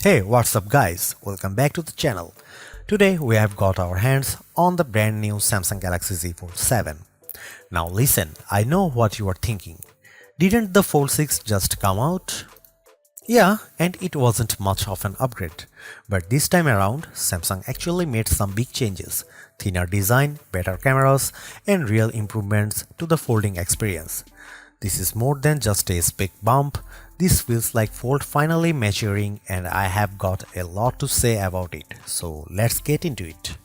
Hey, what's up guys? Welcome back to the channel. Today we have got our hands on the brand new Samsung Galaxy Z Fold 7. Now listen, I know what you are thinking. Didn't the Fold 6 just come out? Yeah, and it wasn't much of an upgrade. But this time around, Samsung actually made some big changes. Thinner design, better cameras, and real improvements to the folding experience. This is more than just a spec bump. This feels like Fold finally maturing, and I have got a lot to say about it. So let's get into it.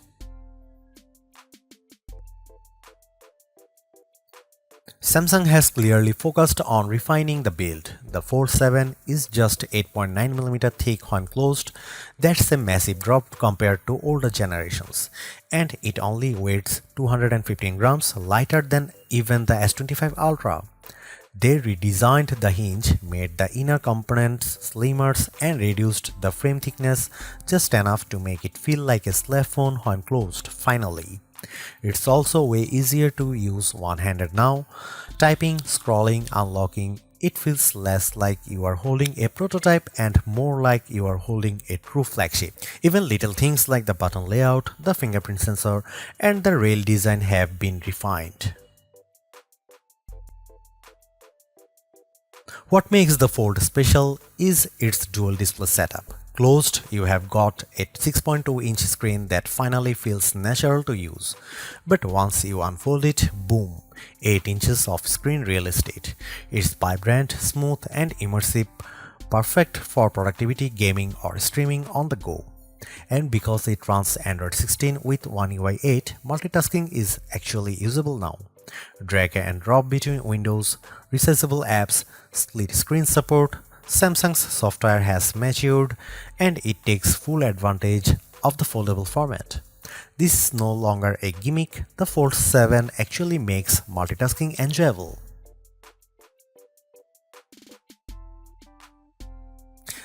Samsung has clearly focused on refining the build. The Fold 7 is just 8.9mm thick when closed. That's a massive drop compared to older generations. And it only weighs 215 grams, lighter than even the S25 Ultra. They redesigned the hinge, made the inner components slimmer, and reduced the frame thickness just enough to make it feel like a slab phone when closed, finally. It's also way easier to use one-handed now. Typing, scrolling, unlocking, it feels less like you are holding a prototype and more like you are holding a true flagship. Even little things like the button layout, the fingerprint sensor, and the rail design have been refined. What makes the Fold special is its dual display setup. Closed, you have got a 6.2-inch screen that finally feels natural to use. But once you unfold it, boom, 8 inches of screen real estate. It's vibrant, smooth, and immersive, perfect for productivity, gaming, or streaming on the go. And because it runs Android 16 with One UI 8, multitasking is actually usable now. Drag and drop between windows, resizable apps, split screen support. Samsung's software has matured and it takes full advantage of the foldable format. This is no longer a gimmick. The Fold 7 actually makes multitasking enjoyable.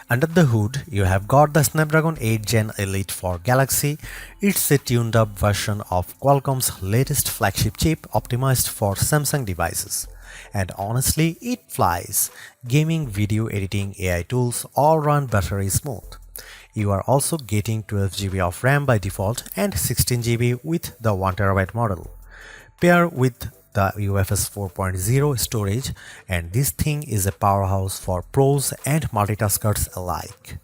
Under the hood, you have got the Snapdragon 8 Gen Elite for Galaxy. It's a tuned-up version of Qualcomm's latest flagship chip optimized for Samsung devices. And honestly, it flies. Gaming, video editing, AI tools all run buttery smooth. You are also getting 12GB of RAM by default and 16GB with the 1TB model. Pair with the UFS 4.0 storage, and this thing is a powerhouse for pros and multitaskers alike.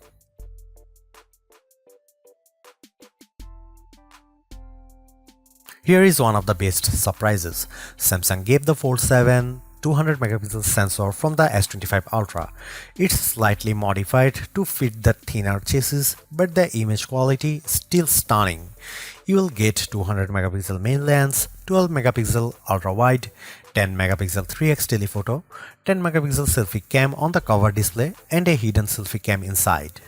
Here is one of the best surprises. Samsung gave the Fold 7 200MP sensor from the S25 Ultra. It's slightly modified to fit the thinner chassis, but the image quality is still stunning. You will get 200MP main lens, 12MP ultra-wide, 10MP 3x telephoto, 10MP selfie cam on the cover display, and a hidden selfie cam inside.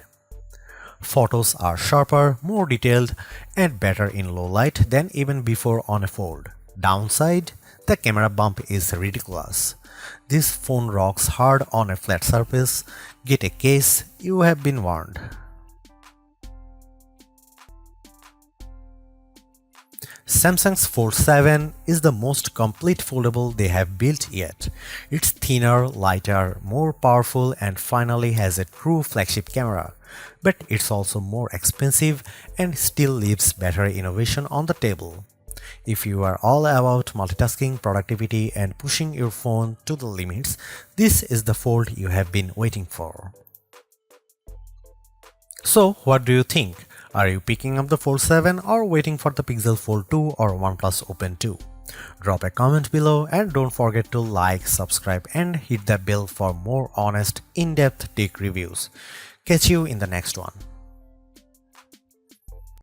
Photos are sharper, more detailed, and better in low light than even before on a Fold. Downside, the camera bump is ridiculous. This phone rocks hard on a flat surface. Get a case, you have been warned. Samsung's Fold 7 is the most complete foldable they have built yet. It's thinner, lighter, more powerful, and finally has a true flagship camera. But it's also more expensive and still leaves better innovation on the table. If you are all about multitasking, productivity, and pushing your phone to the limits, this is the Fold you have been waiting for. So, what do you think? Are you picking up the Fold 7 or waiting for the Pixel Fold 2 or OnePlus Open 2? Drop a comment below and don't forget to like, subscribe, and hit the bell for more honest, in-depth tech reviews. Catch you in the next one.